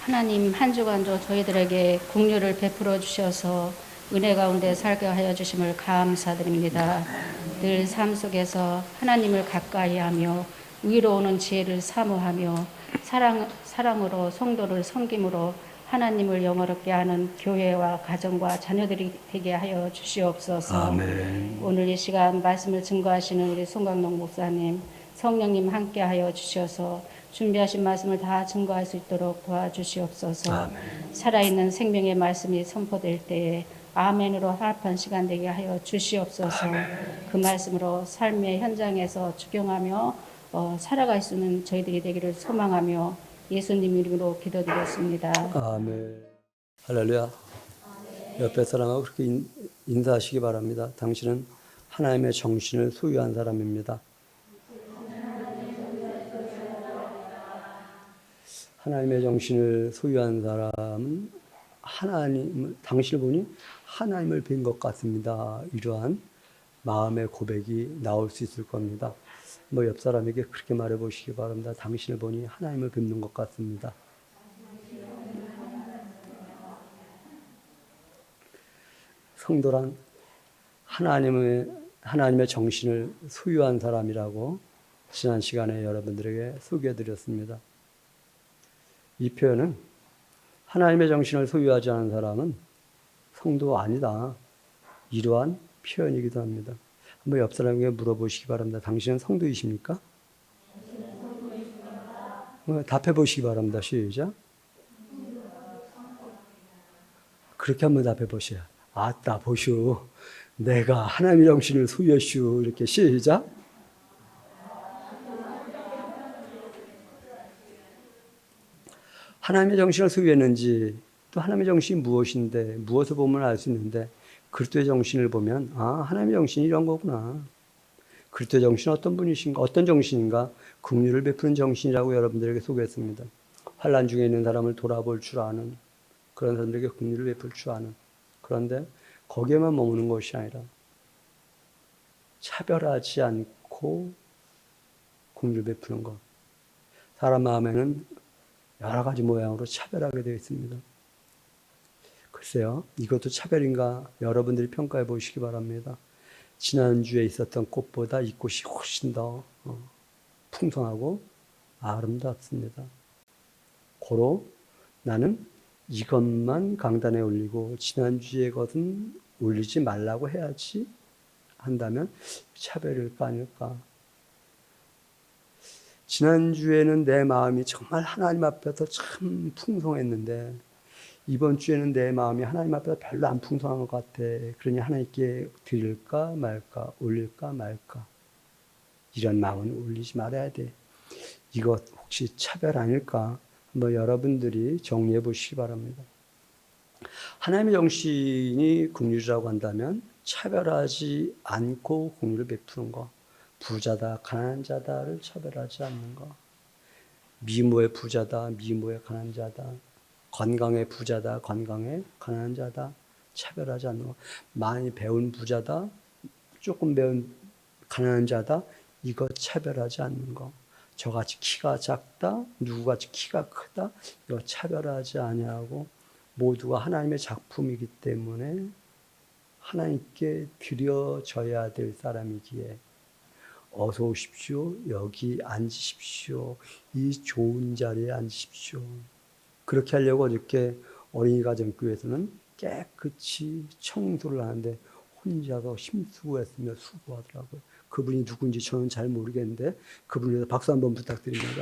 하나님 한 주간도 저희들에게 긍휼을 베풀어 주셔서 은혜 가운데 살게 하여 주심을 감사드립니다. 늘 삶 속에서 하나님을 가까이하며 위로 오는 지혜를 사모하며 사랑으로 성도를 섬김으로 하나님을 영화롭게 하는 교회와 가정과 자녀들이 되게 하여 주시옵소서. 아멘. 오늘 이 시간 말씀을 증거하시는 우리 송강록 목사님, 성령님 함께 하여 주셔서 준비하신 말씀을 다 증거할 수 있도록 도와주시옵소서. 아멘. 살아있는 생명의 말씀이 선포될 때에 아멘으로 화합한 시간 되게 하여 주시옵소서. 그 말씀으로 삶의 현장에서 적용하며 살아갈 수 있는 저희들이 되기를 소망하며 예수님 이름으로 기도드렸습니다. 아멘. 할렐루야. 옆에 사람하고 그렇게 인사하시기 바랍니다. 당신은 하나님의 정신을 소유한 사람입니다. 하나님의 정신을 소유한 사람은 당신을 보니 하나님을 뵌 것 같습니다. 이러한 마음의 고백이 나올 수 있을 겁니다. 옆 사람에게 그렇게 말해 보시기 바랍니다. 당신을 보니 하나님을 뵙는 것 같습니다. 성도란 하나님의 정신을 소유한 사람이라고 지난 시간에 여러분들에게 소개해 드렸습니다. 이 표현은 하나님의 정신을 소유하지 않은 사람은 성도가 아니다. 이러한 표현이기도 합니다. 한번 옆 사람에게 물어보시기 바랍니다. 당신은 성도이십니까? 답해 보시기 바랍니다. 시작. 그렇게 한번 답해 보세요. 아따 보슈. 내가 하나님의 정신을 소유했슈. 이렇게 시작. 하나님의 정신을 소유했는지 또 하나님의 정신이 무엇인데 무엇을 보면 알 수 있는데 그리스도의 정신을 보면 하나님의 정신이 이런 거구나. 그리스도의 정신은 어떤 분이신가? 어떤 정신인가? 긍휼을 베푸는 정신이라고 여러분들에게 소개했습니다. 환난 중에 있는 사람을 돌아볼 줄 아는 그런 사람들에게 긍휼을 베풀 줄 아는. 그런데 거기에만 머무는 것이 아니라 차별하지 않고 긍휼을 베푸는 것. 사람 마음에는 여러 가지 모양으로 차별하게 되어 있습니다. 글쎄요, 이것도 차별인가 여러분들이 평가해 보시기 바랍니다. 지난주에 있었던 꽃보다 이 꽃이 훨씬 더 풍성하고 아름답습니다. 고로 나는 이것만 강단에 올리고 지난주의 것은 올리지 말라고 해야지 한다면 차별일까 아닐까. 지난주에는 내 마음이 정말 하나님 앞에서 참 풍성했는데 이번 주에는 내 마음이 하나님 앞에서 별로 안 풍성한 것 같아. 그러니 하나님께 드릴까 말까, 올릴까 말까. 이런 마음은 올리지 말아야 돼. 이것 혹시 차별 아닐까? 한번 여러분들이 정리해 보시기 바랍니다. 하나님의 정신이 긍휼이라고 한다면 차별하지 않고 긍휼을 베푸는 것. 부자다, 가난한 자다를 차별하지 않는 것. 미모의 부자다, 미모의 가난한 자다. 건강의 부자다, 건강의 가난한 자다. 차별하지 않는 것. 많이 배운 부자다, 조금 배운 가난한 자다. 이거 차별하지 않는 것. 저같이 키가 작다, 누구같이 키가 크다. 이거 차별하지 아니하고 모두가 하나님의 작품이기 때문에 하나님께 드려져야 될 사람이기에 어서 오십시오. 여기 앉으십시오. 이 좋은 자리에 앉으십시오. 그렇게 하려고 어저께 어린이 가정교회에서는 깨끗이 청소를 하는데 혼자서 힘쓰고 했으며 수고하더라고요. 그분이 누군지 저는 잘 모르겠는데 그분을 위해서 박수 한번 부탁드립니다.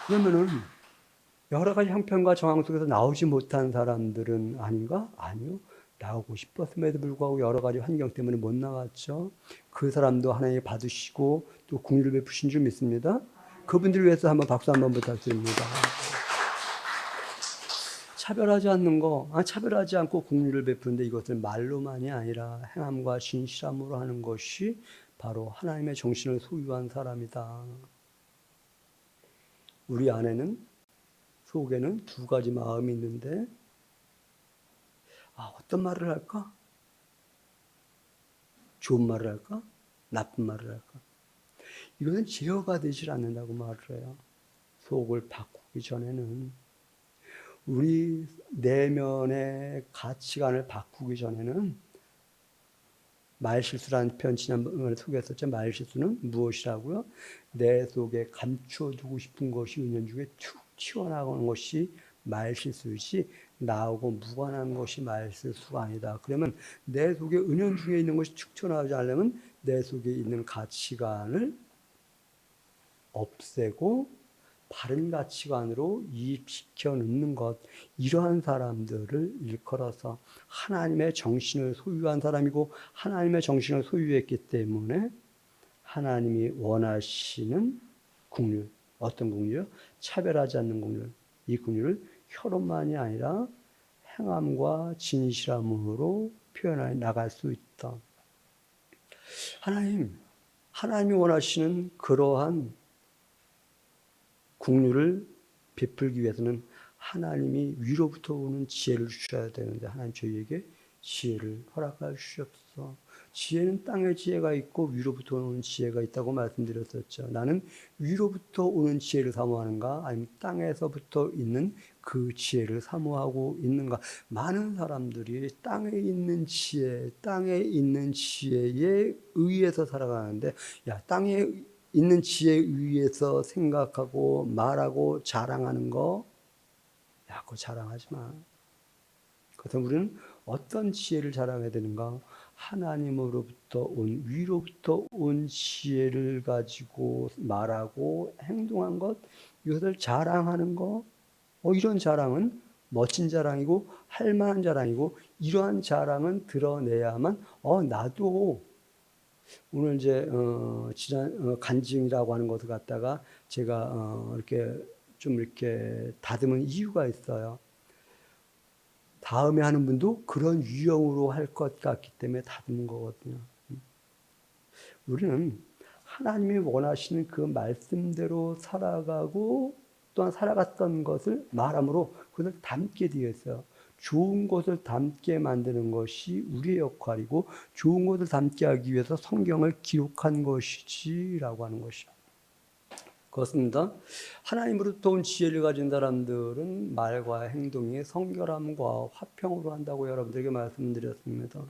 그러면은 여러 가지 형편과 정황 속에서 나오지 못한 사람들은 아닌가? 아니요. 나오고 싶었음에도 불구하고 여러 가지 환경 때문에 못 나왔죠. 그 사람도 하나님 받으시고 또 긍휼을 베푸신 줄 믿습니다. 그분들을 위해서 한번 박수 한번 부탁드립니다. 차별하지 않는 거, 차별하지 않고 긍휼을 베푸는데 이것을 말로만이 아니라 행함과 진실함으로 하는 것이 바로 하나님의 정신을 소유한 사람이다. 우리 안에는 속에는 두 가지 마음이 있는데 어떤 말을 할까? 좋은 말을 할까? 나쁜 말을 할까? 이것은 제어가 되질 않는다고 말을 해요. 속을 바꾸기 전에는, 우리 내면의 가치관을 바꾸기 전에는, 말실수라는 표현 지난번에 소개했었죠. 말실수는 무엇이라고요? 내 속에 감춰두고 싶은 것이 은연중에 툭 튀어나오는 것이 말실수이지, 나하고 무관한 것이 말실수가 아니다. 그러면 내 속에 은연중에 있는 것이 툭 튀어나오지 않으려면 내 속에 있는 가치관을 없애고 바른 가치관으로 이입시켜 넣는 것, 이러한 사람들을 일컬어서 하나님의 정신을 소유한 사람이고, 하나님의 정신을 소유했기 때문에 하나님이 원하시는 국률, 어떤 국률이요? 차별하지 않는 국률. 이 국률을 혀로만이 아니라 행함과 진실함으로 표현해 나갈 수 있다. 하나님이 원하시는 그러한 국률을 베풀기 위해서는 하나님이 위로부터 오는 지혜를 주셔야 되는데, 하나님 저희에게 지혜를 허락하여 주시옵소서. 지혜는 땅의 지혜가 있고 위로부터 오는 지혜가 있다고 말씀드렸었죠. 나는 위로부터 오는 지혜를 사모하는가, 아니면 땅에서부터 있는 그 지혜를 사모하고 있는가. 많은 사람들이 땅에 있는 지혜에 의해서 살아가는데, 땅에 있는 지혜에 의해서 생각하고 말하고 자랑하는 거, 그거 자랑하지 마. 그래서 우리는 어떤 지혜를 자랑해야 되는가? 하나님으로부터 위로부터 온 지혜를 가지고 말하고 행동한 것, 이것을 자랑하는 거, 이런 자랑은 멋진 자랑이고 할 만한 자랑이고, 이러한 자랑은 드러내야만 나도 오늘 이제 간증이라고 하는 것을 갖다가 제가 이렇게 다듬은 이유가 있어요. 다음에 하는 분도 그런 유형으로 할 것 같기 때문에 다듬은 거거든요. 우리는 하나님이 원하시는 그 말씀대로 살아가고, 또한 살아갔던 것을 말함으로 그것을 담게 되어 있어요. 좋은 것을 담게 만드는 것이 우리의 역할이고, 좋은 것을 담게 하기 위해서 성경을 기록한 것이지라고 하는 것이죠. 그렇습니다. 하나님으로부터 온 지혜를 가진 사람들은 말과 행동이 성결함과 화평으로 한다고 여러분들에게 말씀드렸습니다.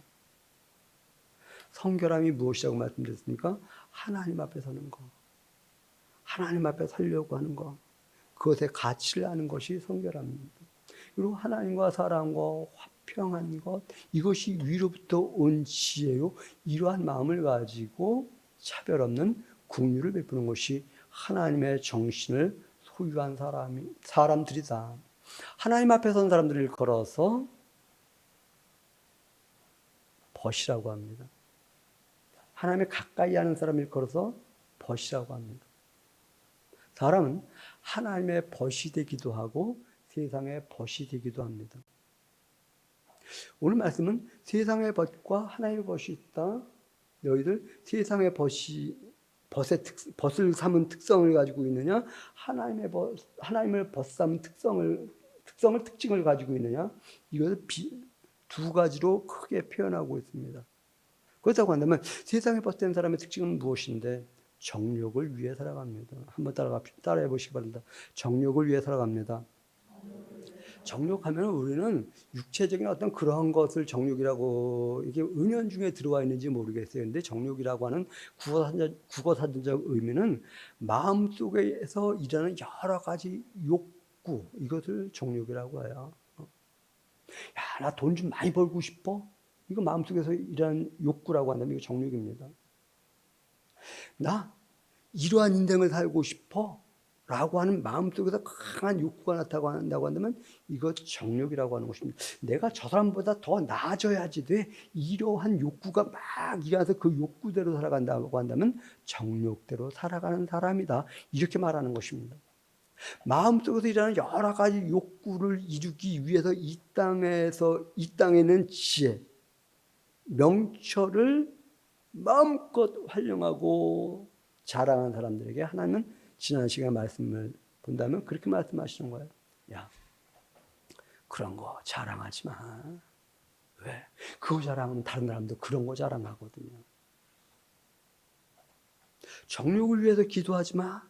성결함이 무엇이라고 말씀드렸습니까? 하나님 앞에 서는 거. 하나님 앞에 서려고 하는 거. 그것의 가치를 아는 것이 성결함입니다. 그리고 하나님과 사람과 화평한 것, 이것이 위로부터 온 지혜요. 이러한 마음을 가지고 차별 없는 긍휼을 베푸는 것이 하나님의 정신을 소유한 사람들이다. 하나님 앞에 선 사람들을 걸어서 벗이라고 합니다. 하나님의 가까이 하는 사람을 걸어서 벗이라고 합니다. 사람은 하나님의 벗이 되기도 하고 세상의 벗이 되기도 합니다. 오늘 말씀은 세상의 벗과 하나님의 벗이 있다. 너희들 세상의 벗을 삼은 특성을 가지고 있느냐? 하나님을 벗삼은 특징을 가지고 있느냐? 이것을 두 가지로 크게 표현하고 있습니다. 그렇다고 한다면 세상에 벗된 사람의 특징은 무엇인데? 정욕을 위해 살아갑니다. 한번 따라해 보시기 바랍니다. 정욕을 위해 살아갑니다. 정욕하면 우리는 육체적인 어떤 그런 것을 정욕이라고, 이게 은연중에 들어와 있는지 모르겠어요. 근데 정욕이라고 하는 국어사전적 의미는 마음속에서 일하는 여러 가지 욕구, 이것을 정욕이라고 해요. 나 돈 좀 많이 벌고 싶어? 이거 마음속에서 일하는 욕구라고 한다면 이거 정욕입니다. 나 이러한 인생을 살고 싶어 라고 하는 마음속에서 강한 욕구가 나타난다고 한다면 이거 정욕이라고 하는 것입니다. 내가 저 사람보다 더 나아져야지 돼. 이러한 욕구가 막 일어나서 그 욕구대로 살아간다고 한다면 정욕대로 살아가는 사람이다. 이렇게 말하는 것입니다. 마음속에서 일어나는 여러 가지 욕구를 이루기 위해서 이 땅에는 지혜, 명철을 마음껏 활용하고 자랑한 사람들에게 하나님은 지난 시간 말씀을 본다면 그렇게 말씀하시는 거예요. 야, 그런 거 자랑하지 마. 왜? 그거 자랑하면 다른 사람도 그런 거 자랑하거든요. 정욕을 위해서 기도하지 마.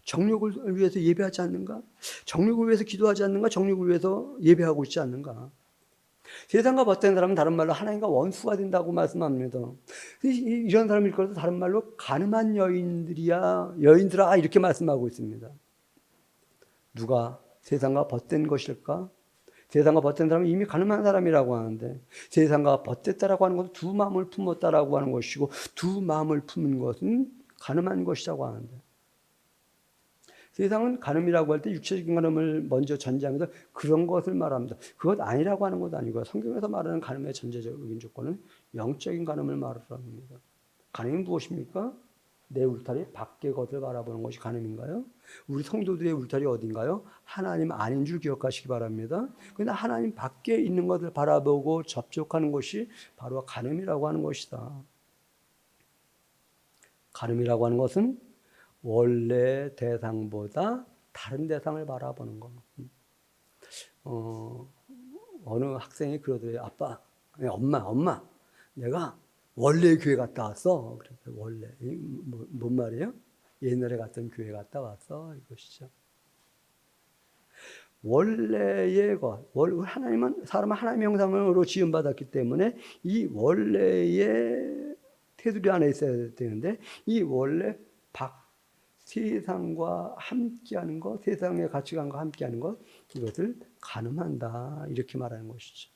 정욕을 위해서 예배하지 않는가? 정욕을 위해서 기도하지 않는가? 정욕을 위해서 예배하고 있지 않는가? 세상과 벗된 사람은 다른 말로 하나님과 원수가 된다고 말씀합니다. 이런 사람을 일컬어서 다른 말로 가늠한 여인들아 이렇게 말씀하고 있습니다. 누가 세상과 벗된 것일까? 세상과 벗된 사람은 이미 가늠한 사람이라고 하는데, 세상과 벗됐다라고 하는 것은 두 마음을 품었다라고 하는 것이고, 두 마음을 품은 것은 가늠한 것이라고 하는데, 세상은 가늠이라고 할 때 육체적인 가늠을 먼저 전제하면서 그런 것을 말합니다. 그것 아니라고 하는 것도 아니고요. 성경에서 말하는 가늠의 전제적인 조건은 영적인 가늠을 말합니다. 가늠이 무엇입니까? 내 울타리 밖의 것을 바라보는 것이 가늠인가요? 우리 성도들의 울타리 어딘가요? 하나님 아닌 줄 기억하시기 바랍니다. 그러나 하나님 밖에 있는 것을 바라보고 접촉하는 것이 바로 가늠이라고 하는 것이다. 가늠이라고 하는 것은 원래 대상보다 다른 대상을 바라보는 것. 어느 학생이 그러더래요. 아빠, 엄마, 내가 원래 교회 갔다 왔어. 그래서 원래 뭔 말이에요? 옛날에 갔던 교회 갔다 왔어 이것이죠. 원래의 것, 하나님은 사람은 하나님의 형상으로 지음받았기 때문에 이 원래의 테두리 안에 있어야 되는데 이 원래 세상과 함께하는 것, 세상의 가치관과 함께하는 것, 이것을 가늠한다 이렇게 말하는 것이죠.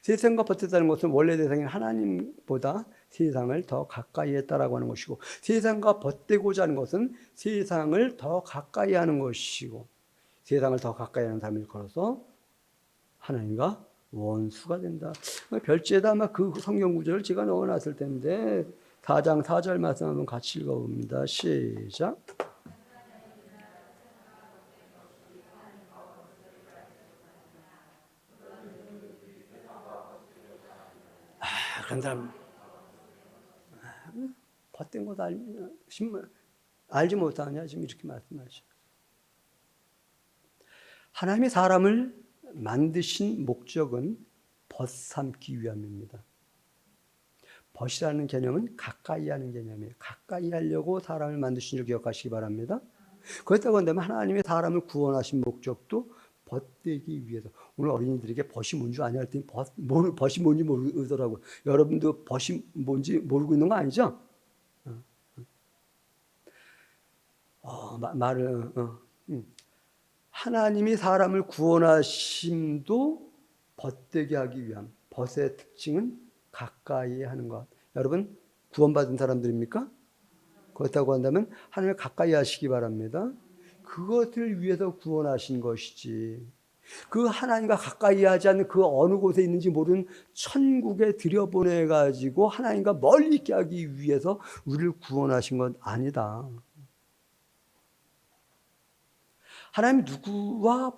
세상과 벗됐다는 것은 원래 대상인 하나님보다 세상을 더 가까이 했다라고 하는 것이고, 세상과 벗되고자 하는 것은 세상을 더 가까이 하는 것이고, 세상을 더 가까이 하는 삶을 걸어서 하나님과 원수가 된다. 별지에다 아마 그 성경 구절을 제가 넣어놨을 텐데 4장 4절 말씀 한번 같이 읽어봅니다. 시작. 그런 사람 벗된 것 알지 못하냐 지금 이렇게 말씀하시죠. 하나님이 사람을 만드신 목적은 벗삼기 위함입니다. 벗이라는 개념은 가까이 하는 개념이에요. 가까이 하려고 사람을 만드신 줄 기억하시기 바랍니다. 그렇다고 한다면 하나님이 사람을 구원하신 목적도 벗되기 위해서. 오늘 어린이들에게 벗이 뭔지 아냐 했더니 벗이 뭔지 모르더라고요. 여러분도 벗이 뭔지 모르고 있는 거 아니죠? 하나님이 사람을 구원하심도 벗되게 하기 위함. 벗의 특징은 가까이 하는 것. 여러분 구원받은 사람들입니까? 그렇다고 한다면 하나님을 가까이 하시기 바랍니다. 그것을 위해서 구원하신 것이지. 그 하나님과 가까이 하지 않는 그 어느 곳에 있는지 모르는 천국에 들여보내가지고 하나님과 멀리 있게 하기 위해서 우리를 구원하신 건 아니다. 하나님 누구와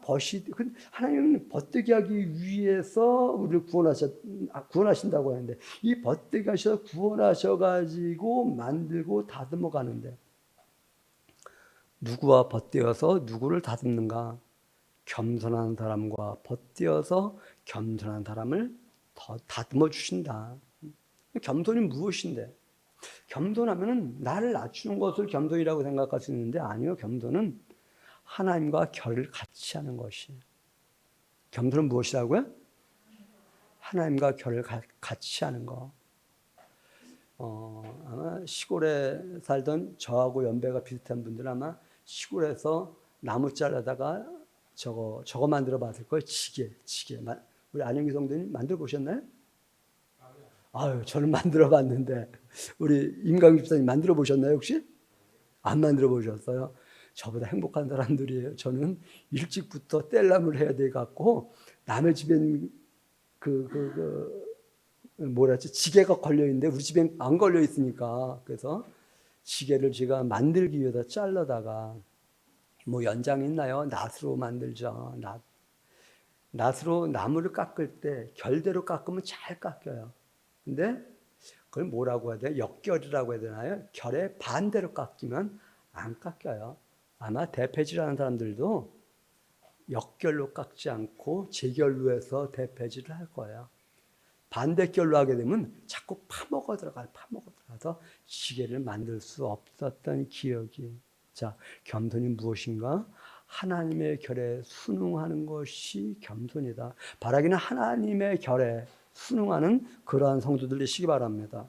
하나님은 벗되게 하기 위해서 우리를 구원하신다고 하는데 이 벗되게 하셔서 구원하셔가지고 만들고 다듬어 가는데 누구와 벗되어서 누구를 다듬는가? 겸손한 사람과 벗되어서 겸손한 사람을 더 다듬어 주신다. 겸손이 무엇인데? 겸손하면은 나를 낮추는 것을 겸손이라고 생각할 수 있는데 아니요. 겸손은 하나님과 결을 같이 하는 것이에요. 겸손은 무엇이라고요? 하나님과 결을 같이 하는 거. 아마 시골에 살던 저하고 연배가 비슷한 분들은 아마 시골에서 나무 잘라다가 저거 만들어 봤을 거예요. 지게. 우리 안영기 성도님 만들어 보셨나요? 아유, 저는 만들어 봤는데 우리 임강규 집사님 만들어 보셨나요 혹시? 안 만들어 보셨어요? 저보다 행복한 사람들이에요. 저는 일찍부터 뗄나무를 해야 돼 갖고 남의 집엔 지게가 걸려 있는데 우리 집엔 안 걸려 있으니까 그래서 지게를 제가 만들기 위해서 잘라다가 뭐 연장이 있나요? 낫으로 만들죠. 낫으로 나무를 깎을 때 결대로 깎으면 잘 깎여요. 근데 그걸 뭐라고 해야 돼요? 역결이라고 해야 되나요? 결의 반대로 깎이면 안 깎여요. 아마 대패질하는 사람들도 역결로 깎지 않고 제결로 해서 대패질을 할 거예요. 반대결로 하게 되면 자꾸 파먹어 들어가서 지게를 만들 수 없었던 기억이. 자, 겸손이 무엇인가? 하나님의 결에 순응하는 것이 겸손이다. 바라기는 하나님의 결에 순응하는 그러한 성도들 되시기 바랍니다.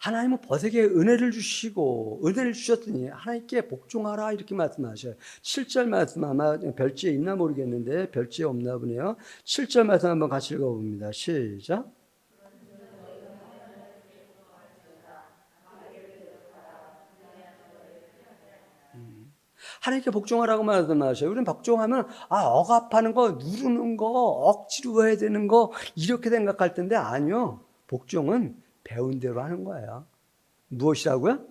하나님은 벗에게 은혜를 주시고 은혜를 주셨더니 하나님께 복종하라 이렇게 말씀하셔요. 7절 말씀 아마 별지에 있나 모르겠는데 별지에 없나 보네요. 7절 말씀 한번 같이 읽어봅니다. 시작. 하나님께 복종하라고 말씀하셔요. 우리는 복종하면 억압하는 거, 누르는 거, 억지로 해야 되는 거 이렇게 생각할 텐데 아니요. 복종은 배운 대로 하는 거예요. 무엇이라고요?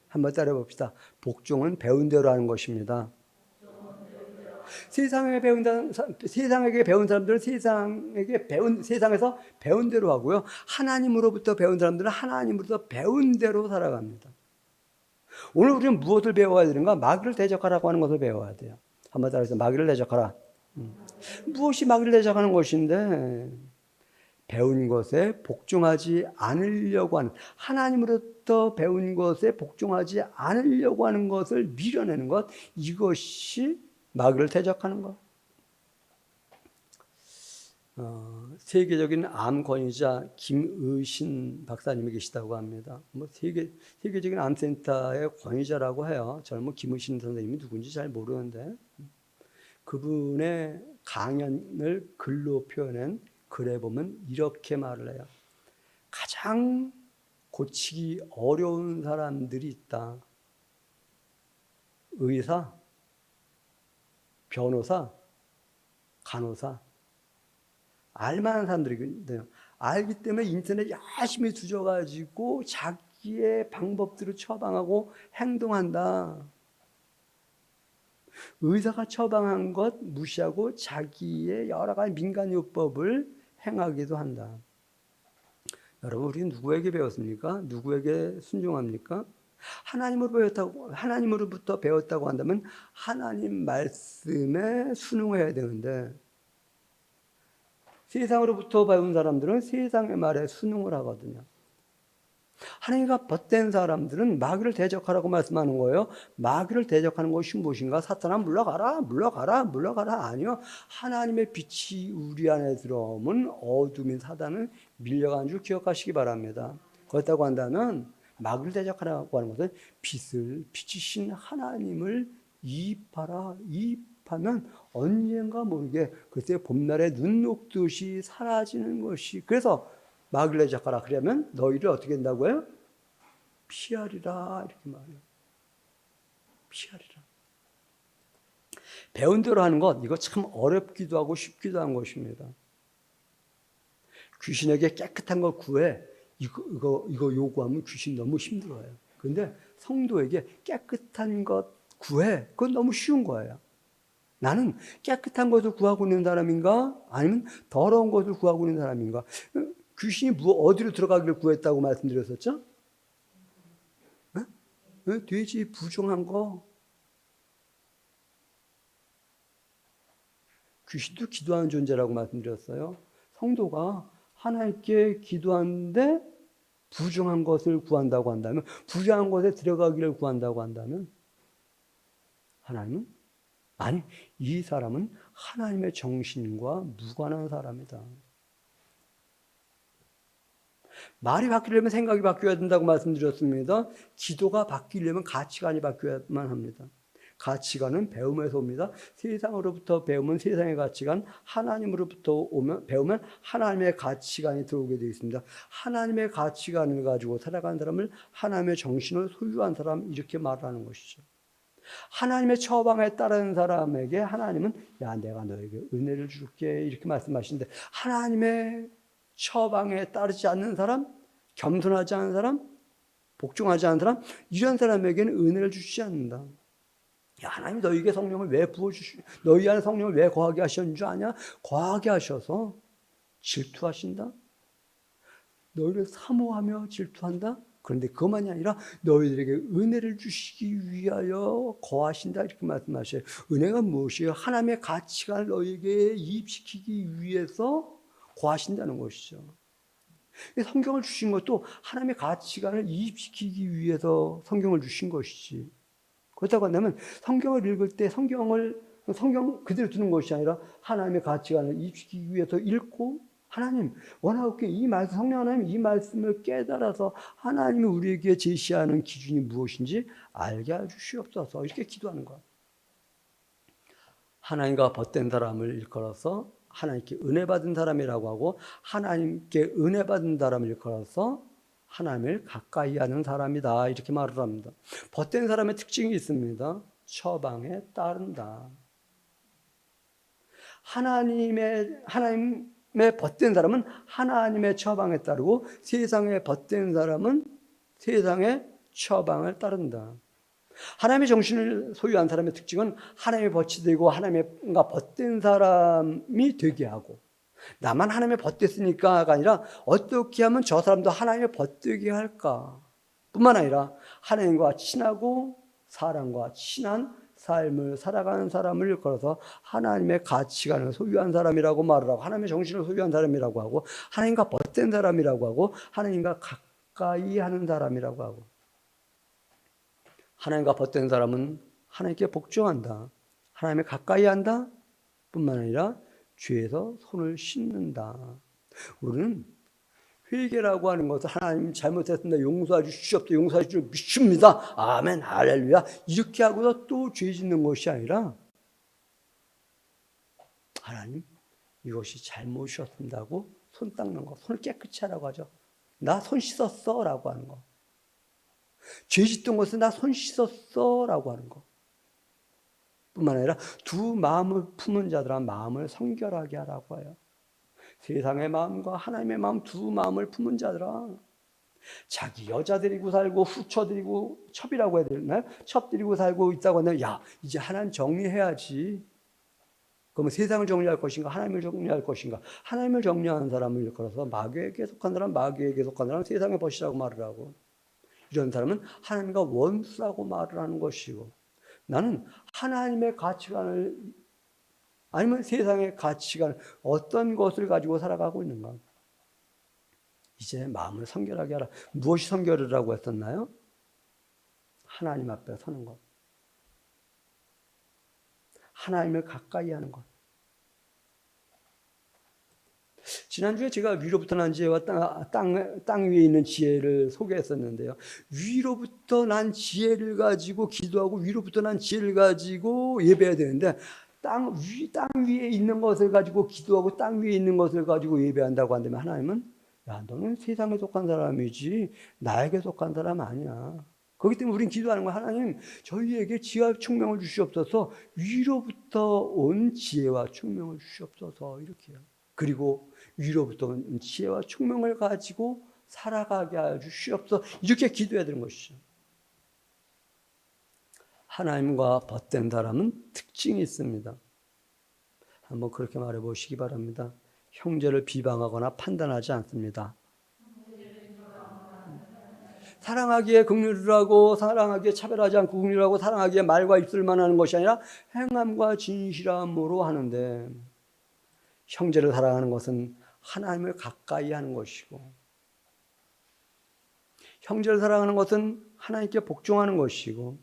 한번 따라해 봅시다. 복종은 배운 대로 하는 것입니다. 세상에게 배운 사람들은 세상에서 배운 대로 하고요. 하나님으로부터 배운 사람들은 하나님으로부터 배운 대로 살아갑니다. 오늘 우리는 무엇을 배워야 되는가? 마귀를 대적하라고 하는 것을 배워야 돼요. 한번 따라해서 마귀를 대적하라. 무엇이 마귀를 대적하는 것인데 배운 것에 복종하지 않으려고 하는, 하나님으로부터 배운 것에 복종하지 않으려고 하는 것을 밀어내는 것, 이것이 마귀를 대적하는 것. 세계적인 암 권위자 김의신 박사님이 계시다고 합니다. 세계적인 암센터의 권위자라고 해요. 저는 김의신 선생님이 누군지 잘 모르는데 그분의 강연을 글로 표현한 글에 보면 이렇게 말을 해요. 가장 고치기 어려운 사람들이 있다. 의사, 변호사, 간호사. 알만한 사람들이거든요. 알기 때문에 인터넷 열심히 뒤져가지고 자기의 방법대로 처방하고 행동한다. 의사가 처방한 것 무시하고 자기의 여러 가지 민간요법을 행하기도 한다. 여러분, 우리는 누구에게 배웠습니까? 누구에게 순종합니까? 하나님으로부터 배웠다고 한다면 하나님 말씀에 순응해야 되는데 세상으로부터 배운 사람들은 세상의 말에 순응을 하거든요. 하나님과 벗된 사람들은 마귀를 대적하라고 말씀하는 거예요. 마귀를 대적하는 것이 무엇인가? 사탄아 물러가라, 물러가라, 물러가라. 아니요. 하나님의 빛이 우리 안에 들어오면 어둠인 사단은 밀려가는 줄 기억하시기 바랍니다. 그렇다고 한다면 마귀를 대적하라고 하는 것은 빛을 비치신 하나님을 이입하라, 이입하면 언젠가 모르게 글쎄 봄날에 눈 녹듯이 사라지는 것이, 그래서 마귀를 대적하라. 그러면 너희를 어떻게 한다고요? 피하리라 이렇게 말해요. 피하리라. 배운 대로 하는 것, 이거 참 어렵기도 하고 쉽기도 한 것입니다. 귀신에게 깨끗한 걸 구해. 이거 요구하면 귀신 너무 힘들어요. 그런데 성도에게 깨끗한 것 구해. 그건 너무 쉬운 거예요. 나는 깨끗한 것을 구하고 있는 사람인가? 아니면 더러운 것을 구하고 있는 사람인가? 귀신이 어디로 들어가기를 구했다고 말씀드렸었죠? 돼지 부정한 거. 귀신도 기도하는 존재라고 말씀드렸어요. 성도가 하나님께 기도하는데 부정한 것을 구한다고 한다면, 부정한 것에 들어가기를 구한다고 한다면 하나님은 아니, 이 사람은 하나님의 정신과 무관한 사람이다. 말이 바뀌려면 생각이 바뀌어야 된다고 말씀드렸습니다. 기도가 바뀌려면 가치관이 바뀌어야만 합니다. 가치관은 배움에서 옵니다. 세상으로부터 배우면 세상의 가치관, 하나님으로부터 배우면 하나님의 가치관이 들어오게 되어 있습니다. 하나님의 가치관을 가지고 살아가는 사람을 하나님의 정신을 소유한 사람, 이렇게 말하는 것이죠. 하나님의 처방에 따르는 사람에게 하나님은 내가 너에게 은혜를 줄게 이렇게 말씀하시는데, 하나님의 처방에 따르지 않는 사람, 겸손하지 않은 사람, 복종하지 않은 사람, 이런 사람에게는 은혜를 주시지 않는다. 하나님이 너희에게 성령을 왜 너희 안에 성령을 왜 거하게 하셨는 줄 아냐? 거하게 하셔서 질투하신다. 너희를 사모하며 질투한다. 그런데 그것만이 아니라 너희들에게 은혜를 주시기 위하여 거하신다 이렇게 말씀하셔요. 은혜가 무엇이에요? 하나님의 가치관을 너희에게 이입시키기 위해서 거하신다는 것이죠. 성경을 주신 것도 하나님의 가치관을 이입시키기 위해서 성경을 주신 것이지. 그렇다고 한다면 성경을 읽을 때 성경 그대로 두는 것이 아니라 하나님의 가치관을 익히기 위해서 읽고 하나님 원하옵게 이 말씀 성령 하나님 이 말씀을 깨달아서 하나님이 우리에게 제시하는 기준이 무엇인지 알게 해주시옵소서 이렇게 기도하는 거야. 하나님과 벗된 사람을 일컬어서 하나님께 은혜 받은 사람이라고 하고 하나님께 은혜 받은 사람을 일컬어서 하나님을 가까이 하는 사람이다 이렇게 말을 합니다. 벗된 사람의 특징이 있습니다. 처방에 따른다. 하나님의 벗된 사람은 하나님의 처방에 따르고 세상에 벗된 사람은 세상의 처방을 따른다. 하나님의 정신을 소유한 사람의 특징은 하나님의 벗이 되고 하나님과 벗된 사람이 되게 하고 나만 하나님의 벗됐으니까가 아니라 어떻게 하면 저 사람도 하나님의 벗되게 할까 뿐만 아니라 하나님과 친하고 사람과 친한 삶을 살아가는 사람을 걸어서 하나님의 가치관을 소유한 사람이라고 말을 하고 하나님의 정신을 소유한 사람이라고 하고 하나님과 벗된 사람이라고 하고 하나님과 가까이 하는 사람이라고 하고 하나님과 벗된 사람은 하나님께 복종한다. 하나님을 가까이 한다 뿐만 아니라 죄에서 손을 씻는다. 우리는 회개라고 하는 것은 하나님 잘못했습니다. 용서해 주시옵소서. 용서해 주시옵소서. 믿습니다. 아멘. 할렐루야. 이렇게 하고서 또 죄 짓는 것이 아니라 하나님 이것이 잘못이었습니다고 손 닦는 거. 손을 깨끗이 하라고 하죠. 나 손 씻었어 라고 하는 거. 죄 짓던 것은 나 손 씻었어 라고 하는 거 뿐만 아니라 두 마음을 품은 자들아 마음을 성결하게 하라고 해요. 세상의 마음과 하나님의 마음 두 마음을 품은 자들아 자기 여자 데리고 살고 후처 데리고 첩이라고 해야 되나요? 첩 데리고 살고 있다고 하면 야 이제 하나님 정리해야지. 그러면 세상을 정리할 것인가 하나님을 정리할 것인가. 하나님을 정리하는 사람을 일컬어서 마귀에게 속한 사람 마귀에게 속한 사람 세상의 벗이라고 말을 하고 이런 사람은 하나님과 원수라고 말을 하는 것이고 나는 하나님의 가치관을 아니면 세상의 가치관 어떤 것을 가지고 살아가고 있는가. 이제 마음을 성결하게 하라. 무엇이 성결이라고 했었나요? 하나님 앞에 서는 것. 하나님을 가까이 하는 것. 지난주에 제가 위로부터 난 지혜와 땅 위에 있는 지혜를 소개했었는데요. 위로부터 난 지혜를 가지고 기도하고 위로부터 난 지혜를 가지고 예배해야 되는데 땅 위에 있는 것을 가지고 기도하고 땅 위에 있는 것을 가지고 예배한다고 한다면 하나님은 야 너는 세상에 속한 사람이지 나에게 속한 사람 아니야. 그렇기 때문에 우리는 기도하는 거야. 하나님 저희에게 지혜와 총명을 주시옵소서. 위로부터 온 지혜와 총명을 주시옵소서. 이렇게요. 그리고 위로부터 온 지혜와 총명을 가지고 살아가게 하여 주시옵소서. 이렇게 기도해야 되는 것이죠. 하나님과 벗된 사람은 특징이 있습니다. 한번 그렇게 말해 보시기 바랍니다. 형제를 비방하거나 판단하지 않습니다. 사랑하기에 긍휼을 하고 사랑하기에 차별하지 않고 긍휼을 하고 사랑하기에 말과 입술만 하는 것이 아니라 행함과 진실함으로 하는데 형제를 사랑하는 것은 하나님을 가까이 하는 것이고 형제를 사랑하는 것은 하나님께 복종하는 것이고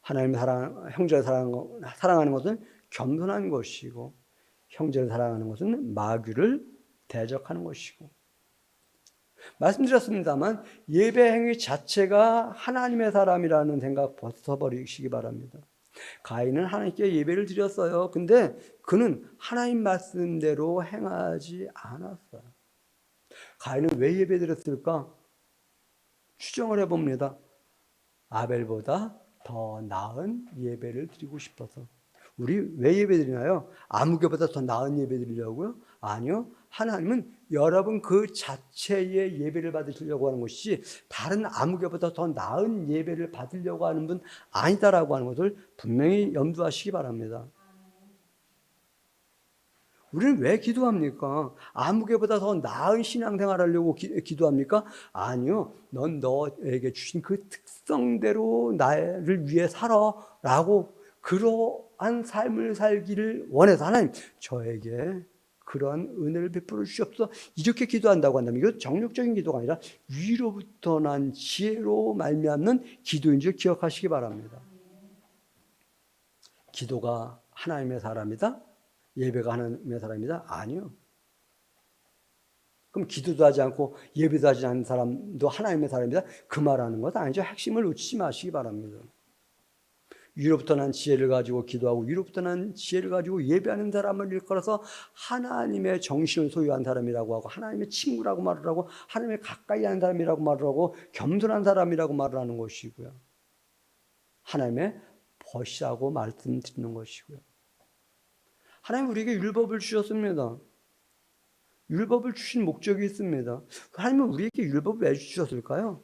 형제를 사랑하는 것은 겸손한 것이고 형제를 사랑하는 것은 마귀를 대적하는 것이고 말씀드렸습니다만 예배 행위 자체가 하나님의 사람이라는 생각 벗어버리시기 바랍니다. 가인은 하나님께 예배를 드렸어요. 근데 그는 하나님 말씀대로 행하지 않았어요. 가인은 왜 예배 드렸을까? 추정을 해봅니다. 아벨보다 더 나은 예배를 드리고 싶어서. 우리 왜 예배 드리나요? 아무개보다 더 나은 예배 드리려고요? 아니요. 하나님은 여러분 그 자체의 예배를 받으시려고 하는 것이지 다른 아무개보다 더 나은 예배를 받으려고 하는 분 아니다라고 하는 것을 분명히 염두하시기 바랍니다. 우리는 왜 기도합니까? 아무개보다 더 나은 신앙생활 하려고 기도합니까? 아니요. 넌 너에게 주신 그 특성대로 나를 위해 살아라고 그러한 삶을 살기를 원해서 하나님 저에게 그런 은혜를 베풀어 주시옵소서. 이렇게 기도한다고 한다면 이거 정력적인 기도가 아니라 위로부터 난 지혜로 말미암는 기도인 줄 기억하시기 바랍니다. 기도가 하나님의 사람이다? 예배가 하나님의 사람이다? 아니요. 그럼 기도도 하지 않고 예배도 하지 않는 사람도 하나님의 사람이다? 그 말하는 것 아니죠. 핵심을 놓치지 마시기 바랍니다. 위로부터 난 지혜를 가지고 기도하고 위로부터 난 지혜를 가지고 예배하는 사람을 일컬어서 하나님의 정신을 소유한 사람이라고 하고 하나님의 친구라고 말을 하고 하나님의 가까이 하는 사람이라고 말을 하고 겸손한 사람이라고 말을 하는 것이고요. 하나님의 벗이라고 말씀드리는 것이고요. 하나님 우리에게 율법을 주셨습니다. 율법을 주신 목적이 있습니다. 하나님은 우리에게 율법을 왜 주셨을까요?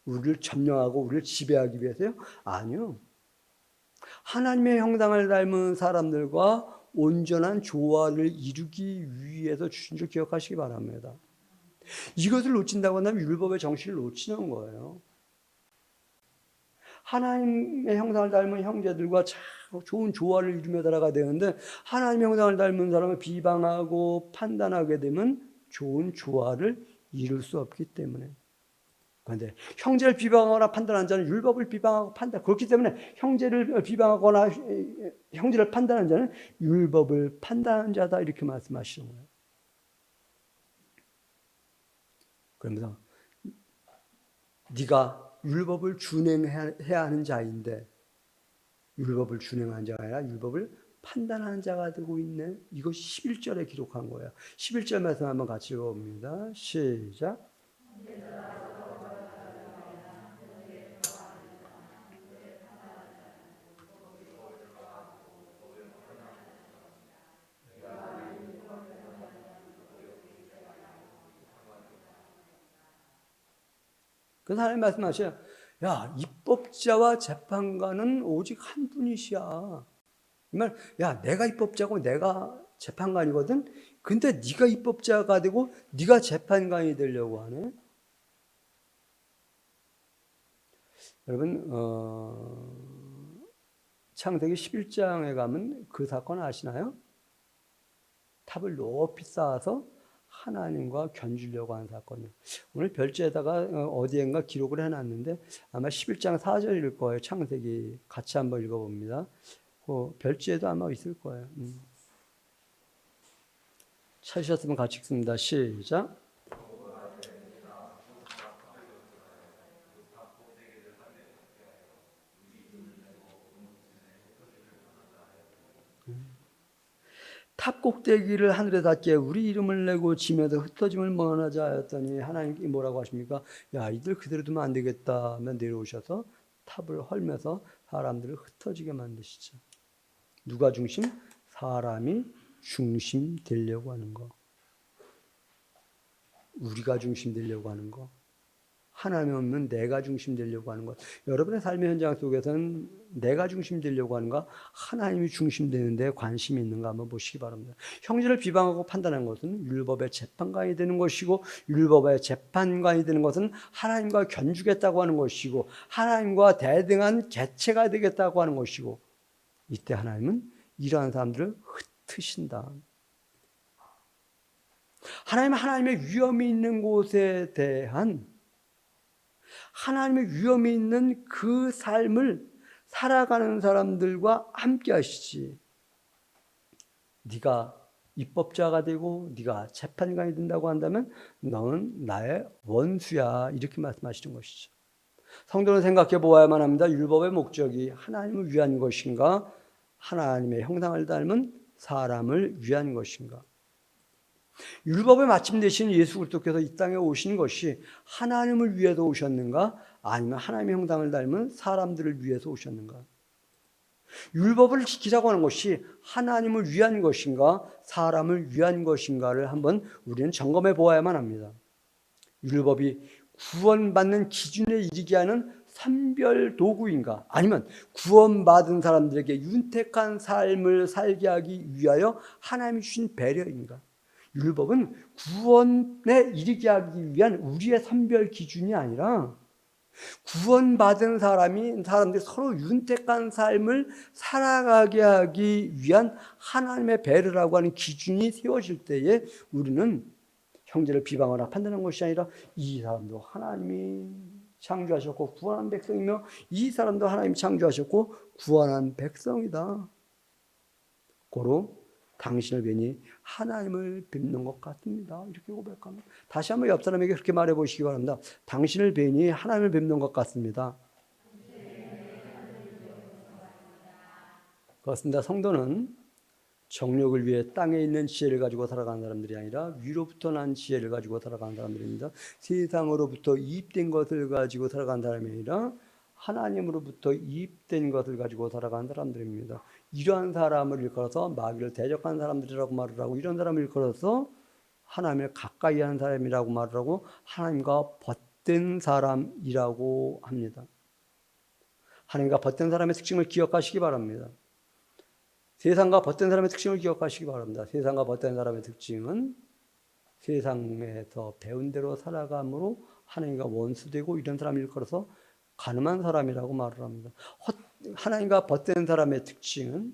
우리를 점령하고 우리를 지배하기 위해서요? 아니요. 하나님의 형상을 닮은 사람들과 온전한 조화를 이루기 위해서 주신 줄 기억하시기 바랍니다. 이것을 놓친다고 한다면 율법의 정신을 놓치는 거예요. 하나님의 형상을 닮은 형제들과 좋은 조화를 이루며 살아가야 되는데 하나님의 형상을 닮은 사람을 비방하고 판단하게 되면 좋은 조화를 이룰 수 없기 때문에. 그런데 형제를 비방하거나 판단하는 자는 율법을 비방하고 판단. 그렇기 때문에 형제를 비방하거나 형제를 판단하는 자는 율법을 판단하는 자다 이렇게 말씀하시는 거예요. 그러면서 네가 율법을 준행해야 하는 자인데 율법을 준행하는 자가 아니라 율법을 판단하는 자가 되고 있네. 이것이 11절에 기록한 거예요. 11절 말씀 한번 같이 읽어봅니다. 시작. 그래서 하나님 말씀하셔요. 야, 입법자와 재판관은 오직 한 분이시야. 이 말, 야, 내가 입법자고 내가 재판관이거든. 근데 네가 입법자가 되고 네가 재판관이 되려고 하네. 여러분, 창세기 11장에 가면 그 사건 아시나요? 탑을 높이 쌓아서 하나님과 견주려고 하는 사건이에요. 오늘 별지에다가 어디엔가 기록을 해놨는데 아마 11장 4절일 거예요. 창세기 같이 한번 읽어봅니다. 별지에도 아마 있을 거예요. 찾으셨으면 같이 읽습니다. 시작. 탑 꼭대기를 하늘에 닿게 우리 이름을 내고 짐에서 흩어짐을 면하자 하였더니 하나님이 뭐라고 하십니까? 야, 이들 그대로 두면 안 되겠다 하면 내려오셔서 탑을 헐면서 사람들을 흩어지게 만드시죠. 누가 중심? 사람이 중심 되려고 하는 거. 우리가 중심 되려고 하는 거. 하나님 없는 내가 중심 되려고 하는 것. 여러분의 삶의 현장 속에서는 내가 중심 되려고 하는가? 하나님이 중심 되는 데 관심이 있는가 한번 보시기 바랍니다. 형제를 비방하고 판단하는 것은 율법의 재판관이 되는 것이고 율법의 재판관이 되는 것은 하나님과 견주겠다고 하는 것이고 하나님과 대등한 개체가 되겠다고 하는 것이고 이때 하나님은 이러한 사람들을 흩으신다. 하나님은 하나님의 위험이 있는 곳에 대한 하나님의 위험이 있는 그 삶을 살아가는 사람들과 함께 하시지. 네가 입법자가 되고 네가 재판관이 된다고 한다면 너는 나의 원수야. 이렇게 말씀하시는 것이죠. 성도는 생각해 보아야만 합니다. 율법의 목적이 하나님을 위한 것인가? 하나님의 형상을 닮은 사람을 위한 것인가? 율법의 마침 되신 예수 그리스도께서 이 땅에 오신 것이 하나님을 위해서 오셨는가? 아니면 하나님의 형상을 닮은 사람들을 위해서 오셨는가? 율법을 지키자고 하는 것이 하나님을 위한 것인가? 사람을 위한 것인가를 한번 우리는 점검해 보아야만 합니다. 율법이 구원받는 기준에 이르게 하는 선별 도구인가? 아니면 구원받은 사람들에게 윤택한 삶을 살게 하기 위하여 하나님이 주신 배려인가? 율법은 구원에 이르게 하기 위한 우리의 선별 기준이 아니라 구원받은 사람들이 서로 윤택한 삶을 살아가게 하기 위한 하나님의 배려라고 하는 기준이 세워질 때에 우리는 형제를 비방하거나 판단하는 것이 아니라 이 사람도 하나님이 창조하셨고 구원한 백성이며 이 사람도 하나님이 창조하셨고 구원한 백성이다. 고로 당신을 뵈니 하나님을 뵙는 것 같습니다. 이렇게 고백합니다. 다시 한번 옆 사람에게 그렇게 말해 보시기 바랍니다. 당신을 뵈니 하나님을 뵙는 것 같습니다. 그렇습니다. 성도는 정욕을 위해 땅에 있는 지혜를 가지고 살아가는 사람들이 아니라 위로부터 난 지혜를 가지고 살아가는 사람들입니다. 세상으로부터 이입된 것을 가지고 살아가는 사람이 아니라 하나님으로부터 이입된 것을 가지고 살아가는 사람들입니다. 이러한 사람을 일컬어서 마귀를 대적하는 사람들이라고 말을 하고, 이런 사람을 일컬어서 하나님을 가까이 하는 사람이라고 말을 하고, 하나님과 벗된 사람이라고 합니다. 하나님과 벗된 사람의 특징을 기억하시기 바랍니다. 세상과 벗된 사람의 특징을 기억하시기 바랍니다. 세상과 벗된 사람의 특징은 세상에서 배운 대로 살아감으로 하나님과 원수되고, 이런 사람을 일컬어서 가늠한 사람이라고 말을 합니다. 하나님과 벗된 사람의 특징은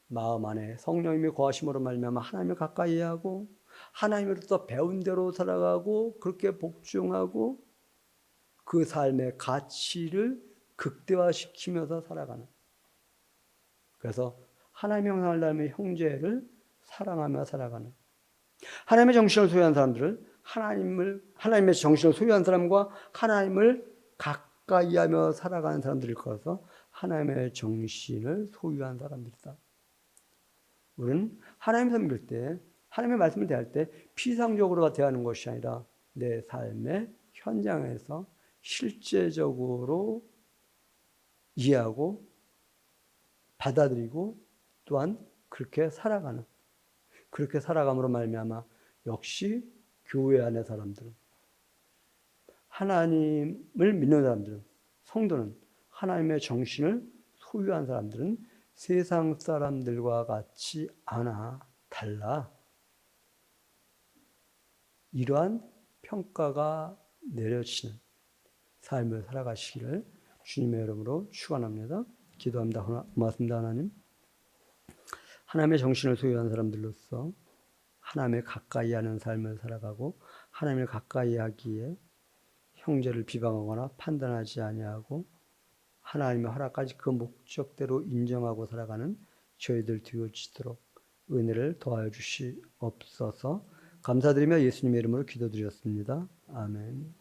마음 안에 성령님이 거하심으로 말미암아 하나님을 가까이 하고 하나님으로부터 배운 대로 살아가고 그렇게 복종하고 그 삶의 가치를 극대화시키면서 살아가는, 그래서 하나님의 형상을 닮은 형제를 사랑하며 살아가는, 하나님의 정신을 소유한 사람들을 하나님의 정신을 소유한 사람과 하나님을 가까이하며 살아가는 사람들일 거라서 하나님의 정신을 소유한 사람들이다. 우리는 하나님 섬길 때, 하나님의 말씀을 대할 때 피상적으로 대하는 것이 아니라 내 삶의 현장에서 실제적으로 이해하고 받아들이고 또한 그렇게 살아가는, 그렇게 살아감으로 말미암아 역시 교회 안의 사람들은, 하나님을 믿는 사람들은, 성도는, 하나님의 정신을 소유한 사람들은 세상 사람들과 같이 않아, 달라. 이러한 평가가 내려지는 삶을 살아가시기를 주님의 이름으로 축원합니다. 기도합니다. 고맙습니다. 하나님. 하나님의 정신을 소유한 사람들로서 하나님을 가까이 하는 삶을 살아가고, 하나님을 가까이 하기에 형제를 비방하거나 판단하지 아니하고 하나님의 허락까지 그 목적대로 인정하고 살아가는 저희들 되어지도록 은혜를 더하여 주시옵소서. 감사드리며 예수님의 이름으로 기도드렸습니다. 아멘.